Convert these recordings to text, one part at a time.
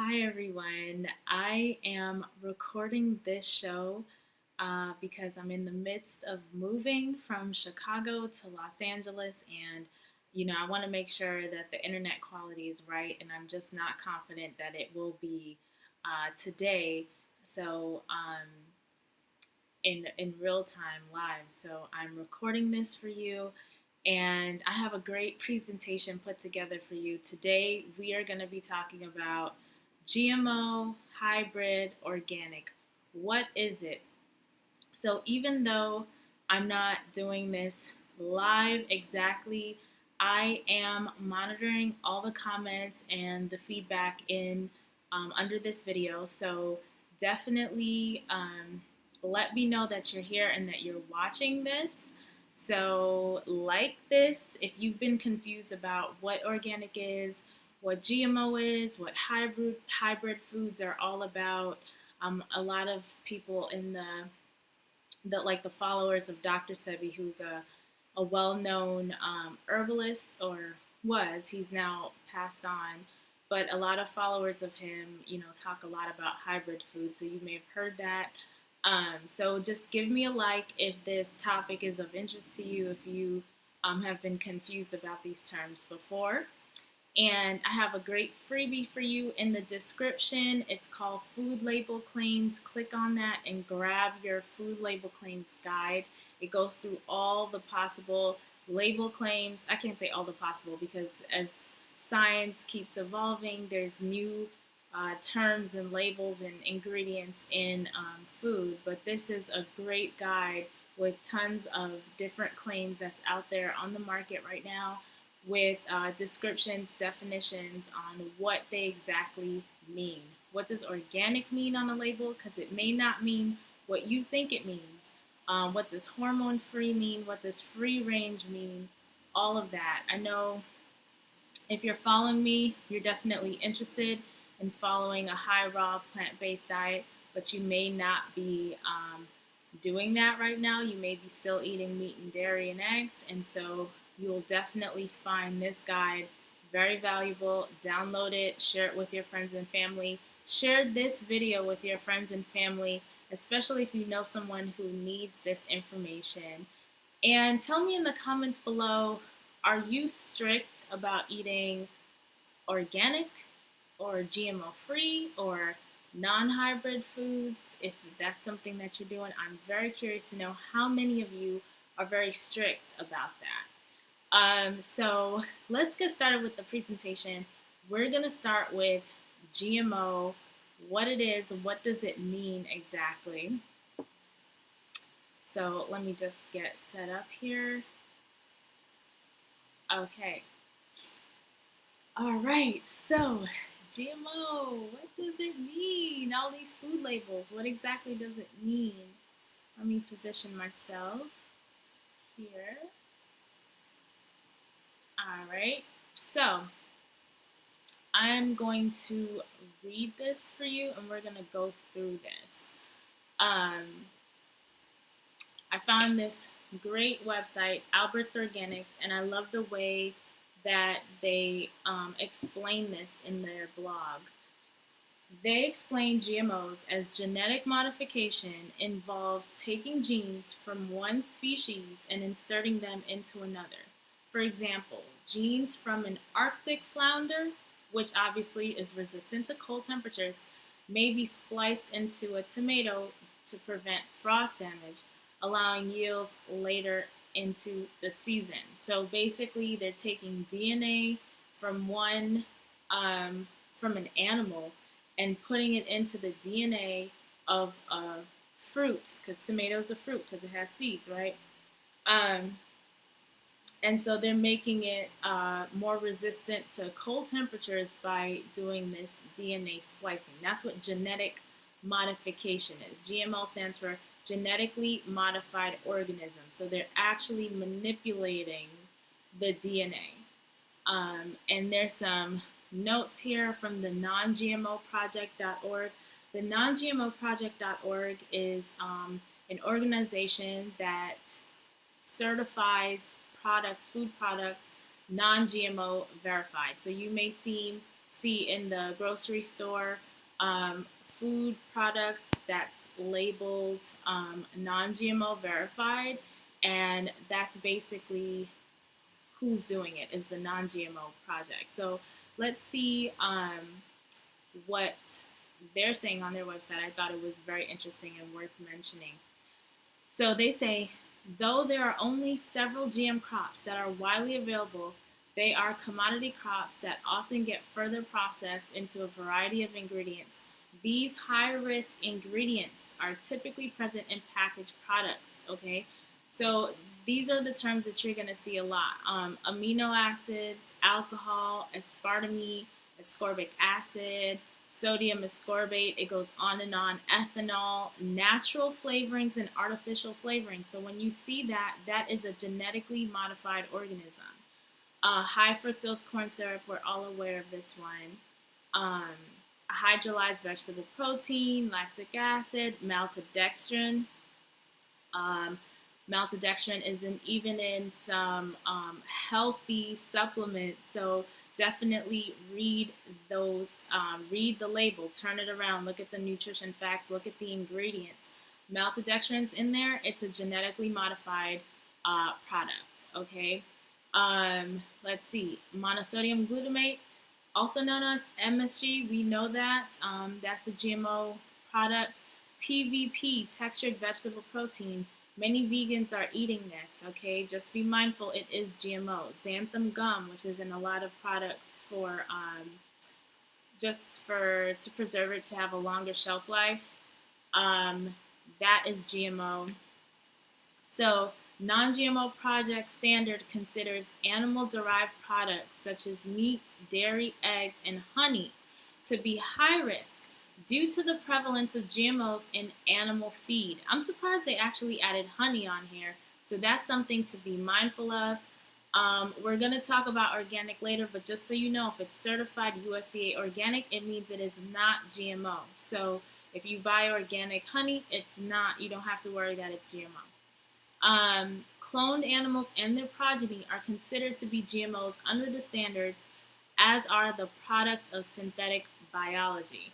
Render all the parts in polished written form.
Hi, everyone. I am recording this show because I'm in the midst of moving from Chicago to Los Angeles, and I want to make sure that the internet quality is right, and I'm just not confident that it will be today. So, in real time live. So I'm recording this for you, and I have a great presentation put together for you. Today we are going to be talking about GMO, hybrid, organic. What is it? So even though I'm not doing this live exactly, I am monitoring all the comments and the feedback in under this video. So definitely let me know that you're here and that you're watching this. So like this, if you've been confused about what organic is, what GMO is, what hybrid foods are all about, a lot of people in the followers of Dr. Sebi, who's a well-known herbalist, or was. He's now passed on, but a lot of followers of him, talk a lot about hybrid food. So you may have heard that. So just give me a like if this topic is of interest to you. If you have been confused about these terms before. And I have a great freebie for you in the description. It's called Food Label Claims. Click on that and grab your Food Label Claims guide. It goes through all the possible label claims. I can't say all the possible because as science keeps evolving, there's new terms and labels and ingredients in food. But this is a great guide with tons of different claims that's out there on the market right now, with descriptions, definitions on what they exactly mean. What does organic mean on a label? Because it may not mean what you think it means. What does hormone free mean? What does free range mean? All of that. I know if you're following me, you're definitely interested in following a high raw plant based diet, but you may not be doing that right now. You may be still eating meat and dairy and eggs, and so you'll definitely find this guide very valuable. Download it, share it with your friends and family. Share this video with your friends and family, especially if you know someone who needs this information. And tell me in the comments below, are you strict about eating organic or GMO free or non-hybrid foods? If that's something that you're doing, I'm very curious to know how many of you are very strict about that. So let's get started with the presentation. We're going to start with GMO, what it is, what does it mean exactly. So let me just get set up here. Okay. All right, so GMO, what does it mean? All these food labels, what exactly does it mean? Let me position myself here. All right, so I'm going to read this for you and we're going to go through this. I found this great website, Albert's Organics, and I love the way that they explain this in their blog. They explain GMOs as genetic modification involves taking genes from one species and inserting them into another. For example, genes from an Arctic flounder, which obviously is resistant to cold temperatures, may be spliced into a tomato to prevent frost damage, allowing yields later into the season. So basically, they're taking DNA from from an animal and putting it into the DNA of a fruit, because tomatoes are fruit because it has seeds, right? And so they're making it more resistant to cold temperatures by doing this DNA splicing. That's what genetic modification is. GMO stands for genetically modified organism. So they're actually manipulating the DNA. And there's some notes here from the non-gmo project.org. The non-gmo project.org is an organization that certifies products, food products, non-GMO verified. So you may seem see in the grocery store food products that's labeled non-GMO verified, and that's basically who's doing it is the non-GMO project. So let's see what they're saying on their website. I thought it was very interesting and worth mentioning. So they say, though there are only several GM crops that are widely available, they are commodity crops that often get further processed into a variety of ingredients. These high risk ingredients are typically present in packaged products. Okay, so these are the terms that you're going to see a lot: amino acids, alcohol, aspartame, ascorbic acid, sodium ascorbate, it goes on and on, ethanol, natural flavorings, and artificial flavorings. So when you see that, that is a genetically modified organism. High fructose corn syrup, we're all aware of this one. Hydrolyzed vegetable protein, lactic acid, maltodextrin. Maltodextrin isn't even in some healthy supplements, so definitely read those. Read the label, turn it around, look at the nutrition facts, look at the ingredients. Maltodextrin's in there. It's a genetically modified product. Okay. Let's see. Monosodium glutamate, also known as MSG. We know that that's a GMO product. TVP, textured vegetable protein. Many vegans are eating this, okay? Just be mindful, it is GMO. Xanthan gum, which is in a lot of products for to preserve it to have a longer shelf life. That is GMO. So non-GMO project standard considers animal-derived products such as meat, dairy, eggs, and honey to be high risk due to the prevalence of GMOs in animal feed. I'm surprised they actually added honey on here, so that's something to be mindful of. We're going to talk about organic later, but just so you know, if it's certified USDA organic, it means it is not GMO. So if you buy organic honey, it's not, you don't have to worry that it's GMO. Cloned animals and their progeny are considered to be GMOs under the standards, as are the products of synthetic biology.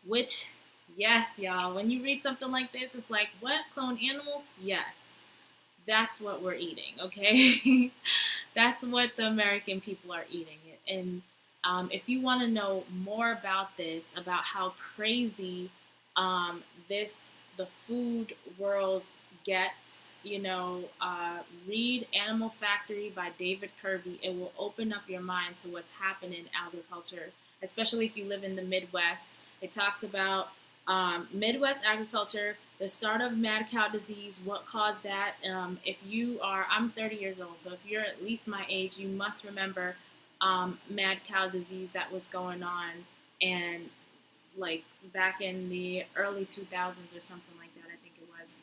Which, yes, y'all, when you read something like this, it's like, what? Cloned animals? Yes. That's what we're eating, okay? That's what the American people are eating. And if you want to know more about this, about how crazy the food world gets, read Animal Factory by David Kirby. It will open up your mind to what's happening in agriculture, especially if you live in the Midwest. It talks about Midwest agriculture, the start of mad cow disease, what caused that. I'm 30 years old, so if you're at least my age, you must remember mad cow disease that was going on, and like back in the early 2000s or something like that, I think it was.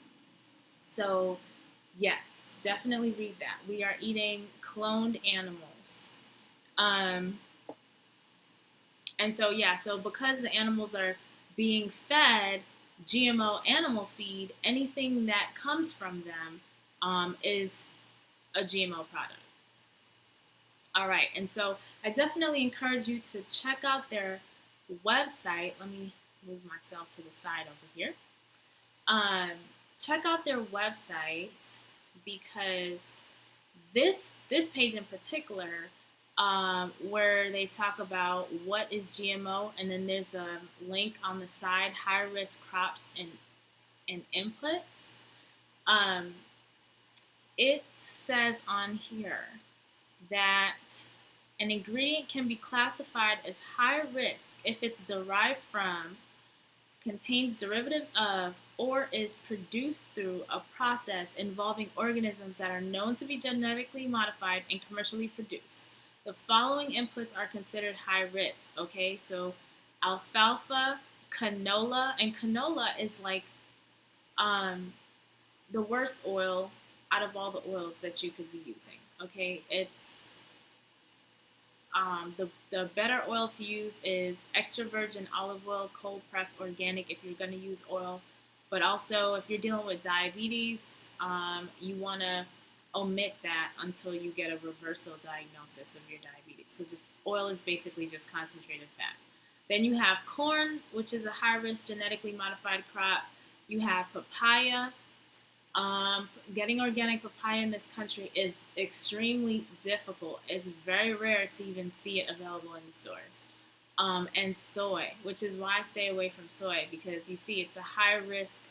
So yes, definitely read that. We are eating cloned animals. And so, so because the animals are being fed GMO animal feed, anything that comes from them is a GMO product. All right, and so I definitely encourage you to check out their website. Let me move myself to the side over here. Check out their website, because this page in particular, where they talk about what is GMO, and then there's a link on the side, high risk crops and inputs. It says on here that an ingredient can be classified as high risk if it's derived from, contains derivatives of, or is produced through a process involving organisms that are known to be genetically modified and commercially produced. The following inputs are considered high risk. Okay, so alfalfa, canola, and canola is like the worst oil out of all the oils that you could be using. Okay, it's the better oil to use is extra virgin olive oil, cold pressed organic if you're going to use oil. But also, if you're dealing with diabetes, you want to omit that until you get a reversal diagnosis of your diabetes, because oil is basically just concentrated fat. Then you have corn, which is a high risk genetically modified crop. You have papaya. Getting organic papaya in this country is extremely difficult. It's very rare to even see it available in the stores. And soy, which is why I stay away from soy, because you see it's a high risk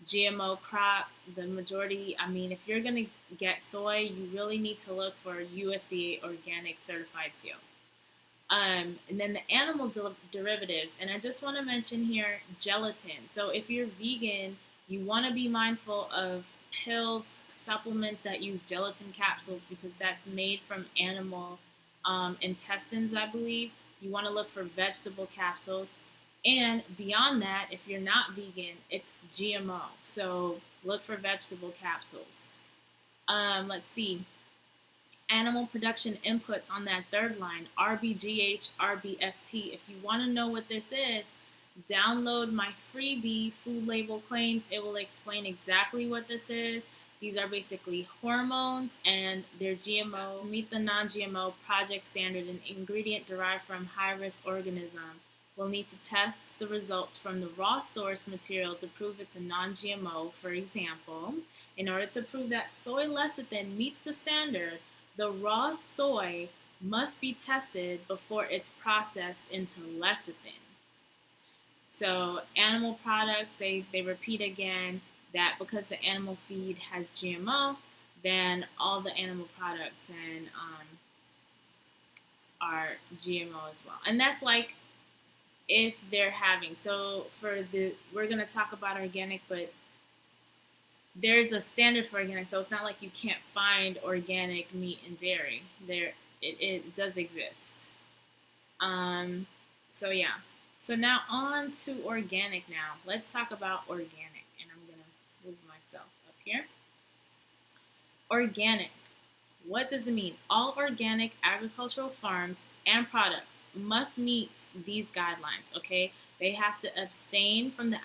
GMO crop. The majority, I mean, if you're going to get soy, you really need to look for USDA organic certified seal. And then the animal derivatives, and I just want to mention here gelatin. So if you're vegan, you want to be mindful of pills, supplements that use gelatin capsules, because that's made from animal intestines, I believe. You want to look for vegetable capsules. And beyond that, if you're not vegan, it's GMO. So look for vegetable capsules. Let's see. Animal production inputs on that third line, RBGH, RBST. If you want to know what this is, download my freebie, Food Label Claims. It will explain exactly what this is. These are basically hormones, and they're GMO. To meet the non-GMO project standard, an ingredient derived from high-risk organism will need to test the results from the raw source material to prove it's a non-GMO. For example, in order to prove that soy lecithin meets the standard, the raw soy must be tested before it's processed into lecithin. So animal products, they repeat again that because the animal feed has GMO, then all the animal products then are GMO as well. And that's like if they're having, so we're going to talk about organic, but there's a standard for organic, so it's not like you can't find organic meat and dairy. It does exist. So yeah. So now on to organic now. Let's talk about organic. And I'm going to move myself up here. Organic. What does it mean? All organic agricultural farms and products must meet these guidelines, okay? They have to abstain from the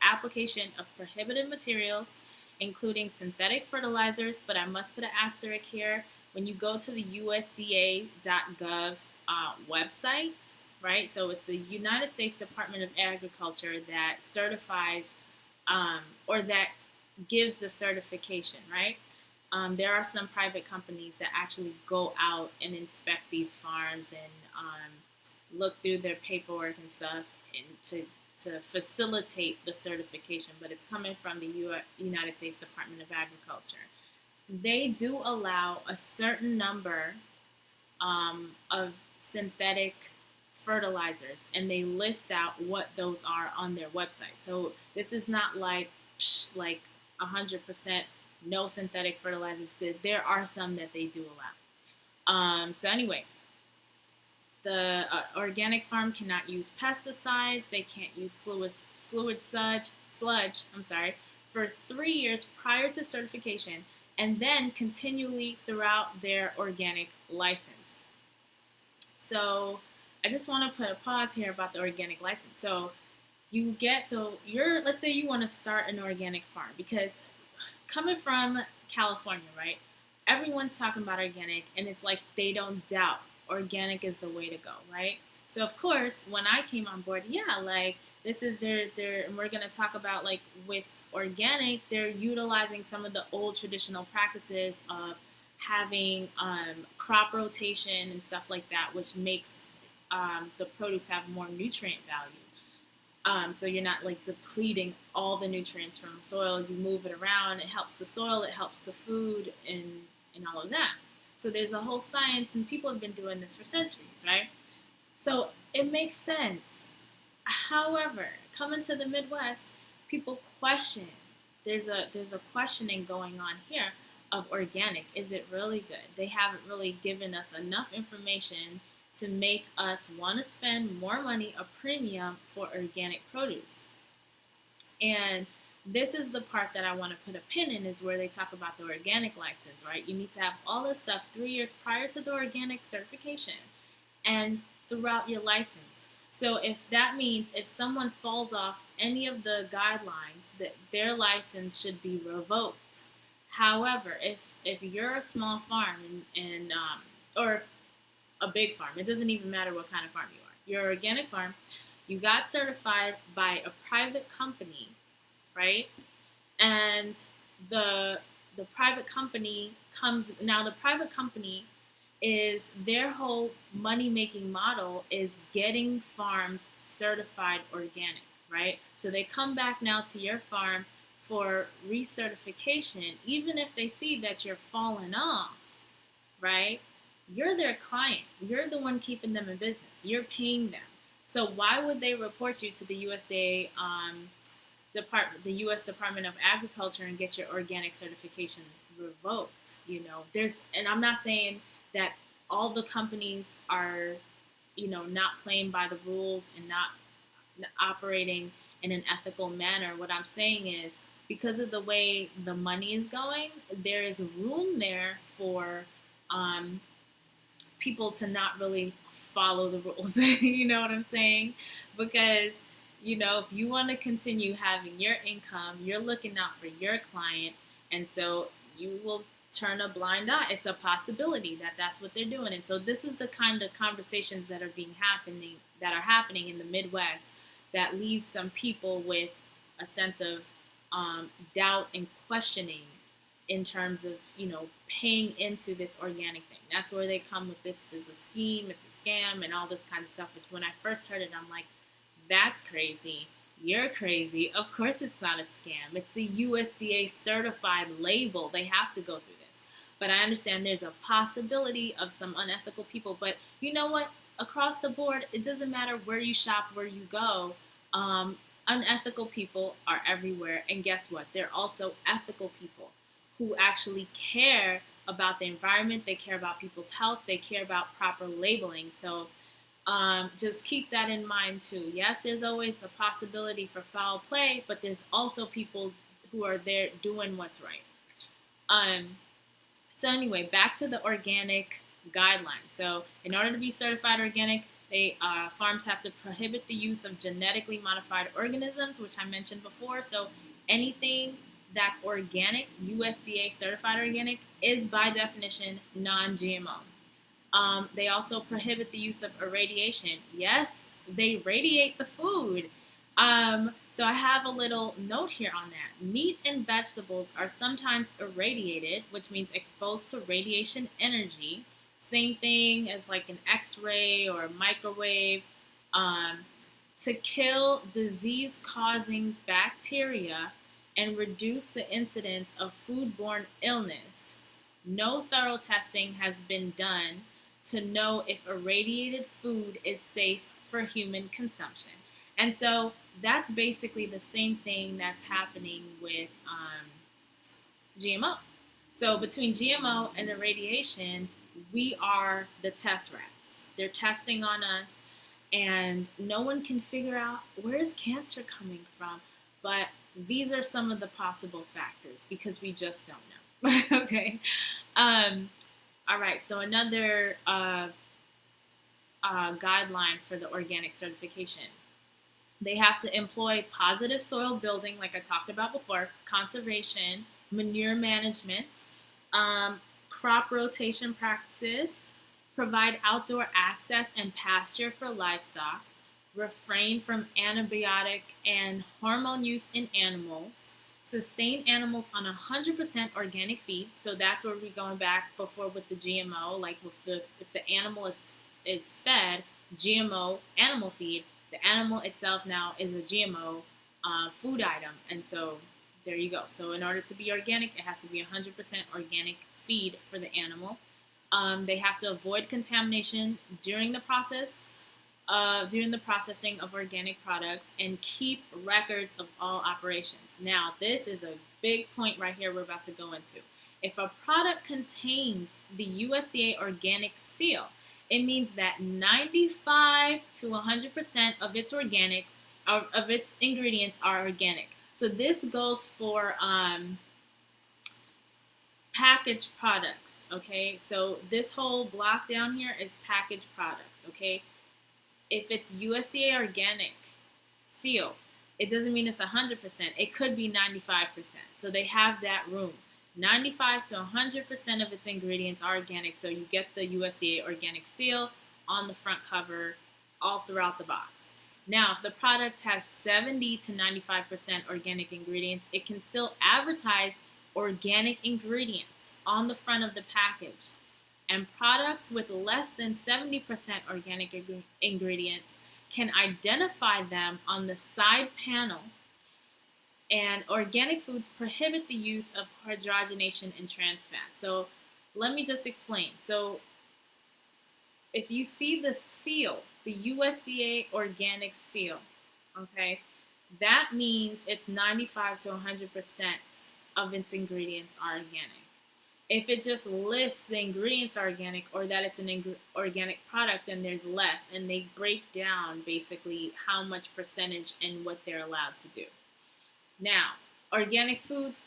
application of prohibited materials, including synthetic fertilizers, but I must put an asterisk here. When you go to the USDA.gov website, right? So it's the United States Department of Agriculture that certifies or that gives the certification, right? There are some private companies that actually go out and inspect these farms and look through their paperwork and stuff and to facilitate the certification, but it's coming from the United States Department of Agriculture. They do allow a certain number of synthetic fertilizers, and they list out what those are on their website. So this is not like 100% no synthetic fertilizers. There are some that they do allow. So anyway, the organic farm cannot use pesticides. They can't use sludge. For 3 years prior to certification, and then continually throughout their organic license. So I just want to put a pause here about the organic license. So let's say you want to start an organic farm, because coming from California, right? Everyone's talking about organic, and it's like they don't doubt organic is the way to go, right? So of course, when I came on board, this is their and we're gonna talk about like with organic, they're utilizing some of the old traditional practices of having crop rotation and stuff like that, which makes the produce have more nutrient value. So you're not like depleting all the nutrients from the soil. You move it around. It helps the soil. It helps the food and all of that. So there's a whole science, and people have been doing this for centuries, right? So it makes sense. However, coming to the Midwest, people question. There's a questioning going on here of organic. Is it really good? They haven't really given us enough information to make us want to spend more money, a premium for organic produce. And this is the part that I want to put a pin in, is where they talk about the organic license, right? You need to have all this stuff 3 years prior to the organic certification and throughout your license. So if that means if someone falls off any of the guidelines, that their license should be revoked. However, if you're a small farm or a big farm. It doesn't even matter what kind of farm you are. You're an organic farm. You got certified by a private company, right? And the the private company comes now. The private company is their whole money making model is getting farms certified organic, right? So they come back now to your farm for recertification, even if they see that you're falling off, right? You're their client. You're the one keeping them in business. You're paying them. So why would they report you to the USA the U.S. Department of Agriculture and get your organic certification revoked? And I'm not saying that all the companies are, not playing by the rules and not operating in an ethical manner. What I'm saying is, because of the way the money is going, there is room there for um, people to not really follow the rules. You know what I'm saying? Because, if you want to continue having your income, you're looking out for your client. And so you will turn a blind eye. It's a possibility that that's what they're doing. And so this is the kind of conversations that are happening in the Midwest that leaves some people with a sense of doubt and questioning in terms of, paying into this organic thing. That's where they come with this is a scheme, it's a scam, and all this kind of stuff, which when I first heard it, I'm like, that's crazy. You're crazy. Of course it's not a scam. It's the USDA certified label. They have to go through this. But I understand there's a possibility of some unethical people. But you know what? Across the board, it doesn't matter where you shop, where you go. Unethical people are everywhere. And guess what? They're also ethical people who actually care about the environment. They care about people's health. They care about proper labeling. So just keep that in mind too. Yes, there's always a possibility for foul play, but there's also people who are there doing what's right. So anyway, back to the organic guidelines. So in order to be certified organic, farms have to prohibit the use of genetically modified organisms, which I mentioned before. So anything that's organic, USDA certified organic, is by definition non-GMO. They also prohibit the use of irradiation. Yes, they radiate the food. So I have a little note here on that. Meat and vegetables are sometimes irradiated, which means exposed to radiation energy. Same thing as like an X-ray or a microwave, to kill disease-causing bacteria and reduce the incidence of foodborne illness. No thorough testing has been done to know if irradiated food is safe for human consumption. And so that's basically the same thing that's happening with GMO. So between GMO and irradiation, we are the test rats. They're testing on us, and no one can figure out where's cancer coming from. But these are some of the possible factors because we just don't know. Okay. All right. So another guideline for the organic certification. They have to employ positive soil building, like I talked about before, conservation, manure management, crop rotation practices, provide outdoor access and pasture for livestock, refrain from antibiotic and hormone use in animals, sustain animals on 100% organic feed. So that's where we're going back before with the GMO, like if the animal is fed GMO animal feed, the animal itself now is a GMO food item. And so there you go. So in order to be organic, it has to be 100% organic feed for the animal. They have to avoid contamination during the processing of organic products, and keep records of all operations. Now, this is a big point right here we're about to go into. If a product contains the USDA organic seal, it means that 95 to 100% of its of its ingredients are organic. So this goes for packaged products, okay? So this whole block down here is packaged products, okay? If it's USDA organic seal, it doesn't mean it's 100%. It could be 95%. So they have that room. 95 to 100% of its ingredients are organic. So you get the USDA organic seal. on the front cover all throughout the box. Now, if the product has 70 to 95% organic ingredients, it can still advertise organic ingredients on the front of the package. And products with less than 70% organic ingredients can identify them on the side panel. And organic foods prohibit the use of hydrogenation and trans fats. So let me just explain. So if you see the seal, the USDA organic seal, okay, that means it's 95 to 100% of its ingredients are organic. If it just lists the ingredients are organic or that it's an organic product, then there's less, and they break down basically how much percentage and what they're allowed to do. Now, organic foods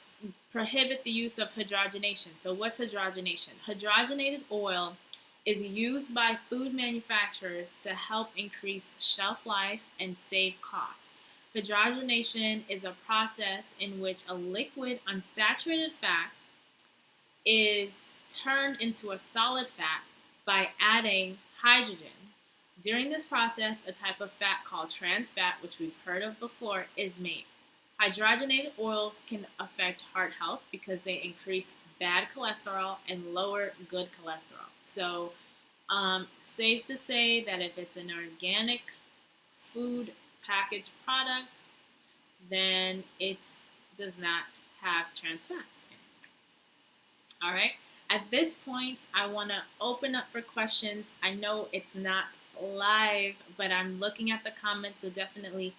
prohibit the use of hydrogenation. So what's hydrogenation? Hydrogenated oil is used by food manufacturers to help increase shelf life and save costs. Hydrogenation is a process in which a liquid unsaturated fat is turned into a solid fat by adding hydrogen. During this process, a type of fat called trans fat, which we've heard of before, is made. Hydrogenated oils can affect heart health because they increase bad cholesterol and lower good cholesterol. So, safe to say that if it's an organic food packaged product, then it does not have trans fats in it. All right. At this point, I want to open up for questions. I know it's not live, but I'm looking at the comments, so definitely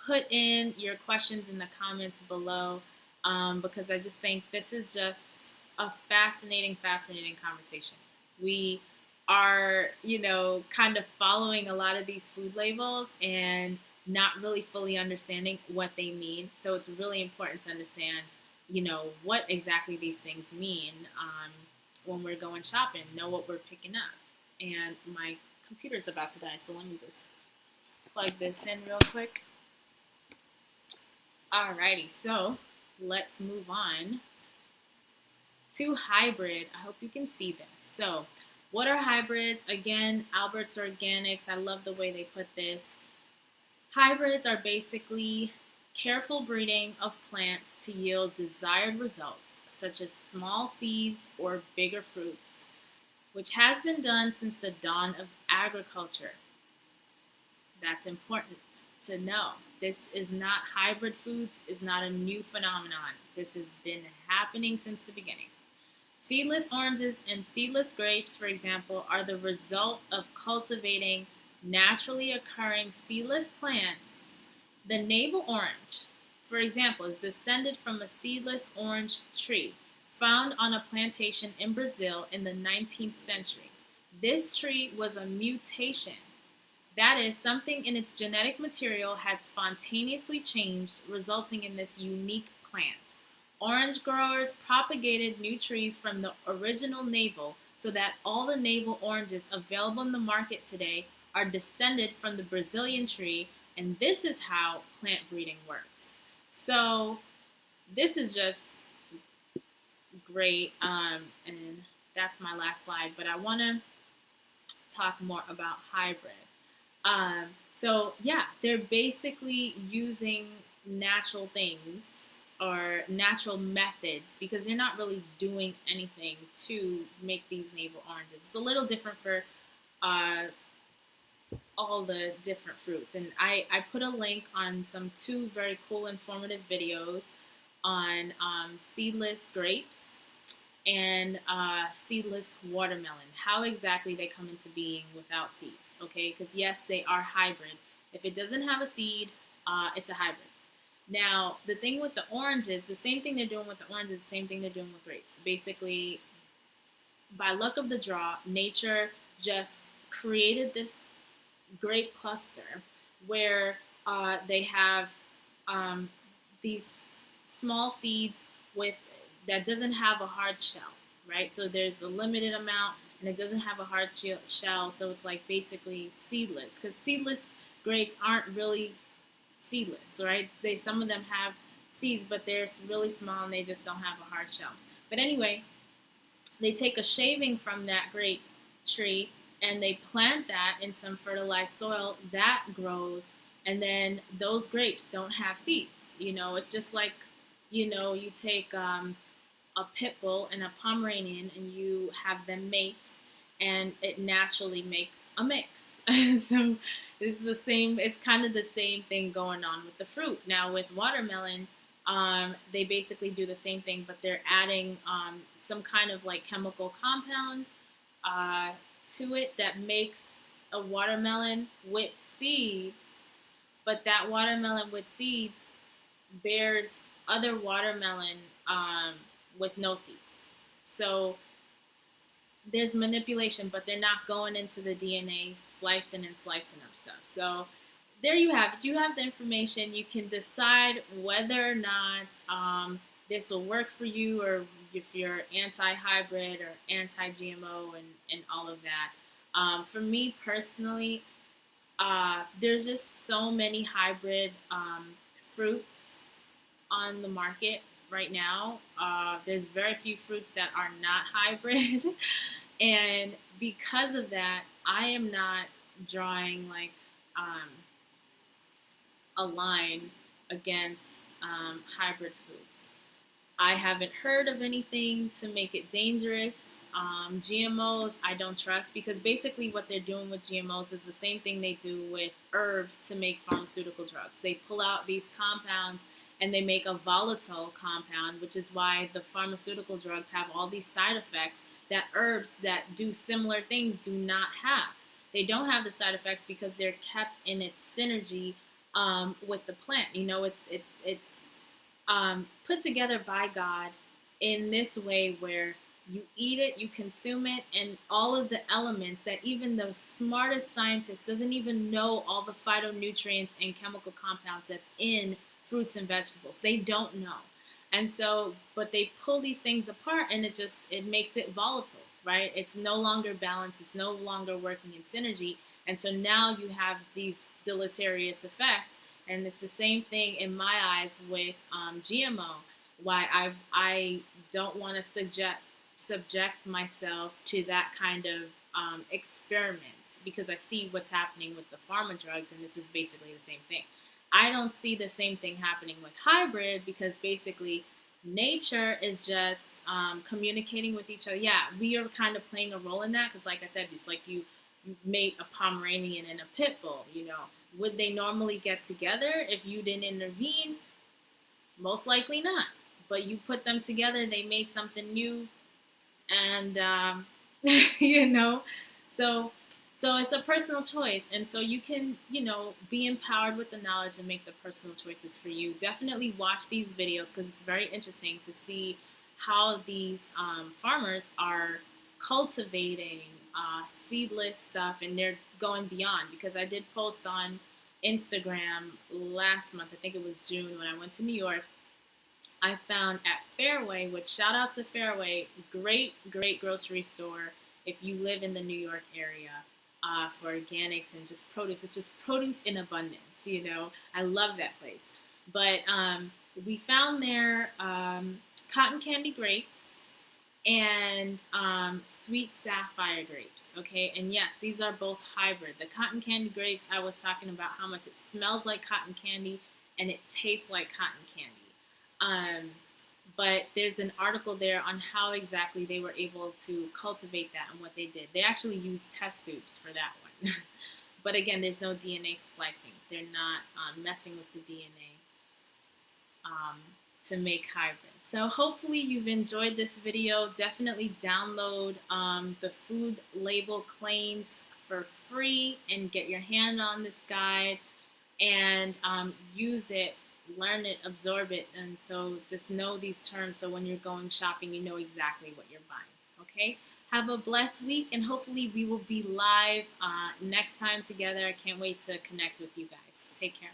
put in your questions in the comments below, because I just think this is just a fascinating conversation. We are, kind of following a lot of these food labels and not really fully understanding what they mean. So it's really important to understand, what exactly these things mean when we're going shopping, know what we're picking up. And my computer's about to die, so let me just plug this in real quick. Alrighty, so let's move on to hybrid. I hope you can see this. So what are hybrids? Again, Albert's Organics. I love the way they put this. Hybrids are basically careful breeding of plants to yield desired results, such as small seeds or bigger fruits, which has been done since the dawn of agriculture. That's important to know. This is not, hybrid foods is not a new phenomenon. This has been happening since the beginning. Seedless oranges and seedless grapes, for example, are the result of cultivating naturally occurring seedless plants. The navel orange, for example, is descended from a seedless orange tree found on a plantation in Brazil in the 19th century. This tree was a mutation. That is, something in its genetic material had spontaneously changed, resulting in this unique plant. Orange growers propagated new trees from the original navel so that all the navel oranges available in the market today are descended from the Brazilian tree, and this is how plant breeding works. So this is just great, and that's my last slide, but I want to talk more about hybrid. So yeah, they're basically using natural things or natural methods because they're not really doing anything to make these navel oranges. It's a little different for all the different fruits, and I put a link on two very cool informative videos on seedless grapes and seedless watermelon, how exactly they come into being without seeds, okay? Because yes, they are hybrid. If it doesn't have a seed, it's a hybrid. Now, the thing with the oranges, the same thing they're doing with the oranges, the same thing they're doing with grapes. Basically, by luck of the draw, nature just created this grape cluster where they have these small seeds that doesn't have a hard shell, right? So there's a limited amount, and it doesn't have a hard shell, so it's like basically seedless, because seedless grapes aren't really seedless, right? Some of them have seeds, but they're really small and they just don't have a hard shell. But anyway, they take a shaving from that grape tree and they plant that in some fertilized soil that grows, and then those grapes don't have seeds. It's just like, you take a pit bull and a Pomeranian and you have them mate, and it naturally makes a mix. So it's kind of the same thing going on with the fruit. Now with watermelon, they basically do the same thing, but they're adding some kind of like chemical compound uh, to it that makes a watermelon with seeds, but that watermelon with seeds bears other watermelon with no seeds. So there's manipulation, but they're not going into the DNA, splicing and slicing up stuff. So there you have it. You have the information. You can decide whether or not this will work for you, or if you're anti-hybrid or anti-GMO and all of that. For me personally, there's just so many hybrid fruits on the market right now. There's very few fruits that are not hybrid. And because of that, I am not drawing like a line against hybrid fruits. I haven't heard of anything to make it dangerous. GMOs, I don't trust, because basically what they're doing with GMOs is the same thing they do with herbs to make pharmaceutical drugs. They pull out these compounds and they make a volatile compound, which is why the pharmaceutical drugs have all these side effects that herbs that do similar things do not have. They don't have the side effects because they're kept in its synergy with the plant. It's put together by God in this way where you eat it, you consume it, and all of the elements that even the smartest scientist doesn't even know all the phytonutrients and chemical compounds that's in fruits and vegetables. They don't know. And so, but they pull these things apart and it makes it volatile, right? It's no longer balanced. It's no longer working in synergy. And so now you have these deleterious effects. And it's the same thing in my eyes with GMO. Why I don't want to subject myself to that kind of experiments, because I see what's happening with the pharma drugs, and this is basically the same thing. I don't see the same thing happening with hybrid, because basically nature is just communicating with each other. Yeah, we are kind of playing a role in that, because like I said, it's like you mate a Pomeranian and a pit bull. Would they normally get together if you didn't intervene? Most likely not. But you put them together, they made something new, and so it's a personal choice, and so you can be empowered with the knowledge and make the personal choices for you. Definitely watch these videos, because it's very interesting to see how these farmers are cultivating seedless stuff, and they're going beyond, because I did post on Instagram last month, I think it was June, when I went to New York. I found at Fairway, which shout out to Fairway, great grocery store if you live in the New York area, for organics and just produce. It's just produce in abundance, I love that place. But we found there cotton candy grapes and sweet sapphire grapes, okay? And yes, these are both hybrid. The cotton candy grapes, I was talking about how much it smells like cotton candy and it tastes like cotton candy. But there's an article there on how exactly they were able to cultivate that and what they did. They actually used test tubes for that one. But again, there's no DNA splicing. They're not messing with the DNA to make hybrid. So hopefully you've enjoyed this video. Definitely download the food label claims for free and get your hand on this guide and use it, learn it, absorb it, and so just know these terms so when you're going shopping, you know exactly what you're buying, okay? Have a blessed week, and hopefully we will be live next time together. I can't wait to connect with you guys. Take care.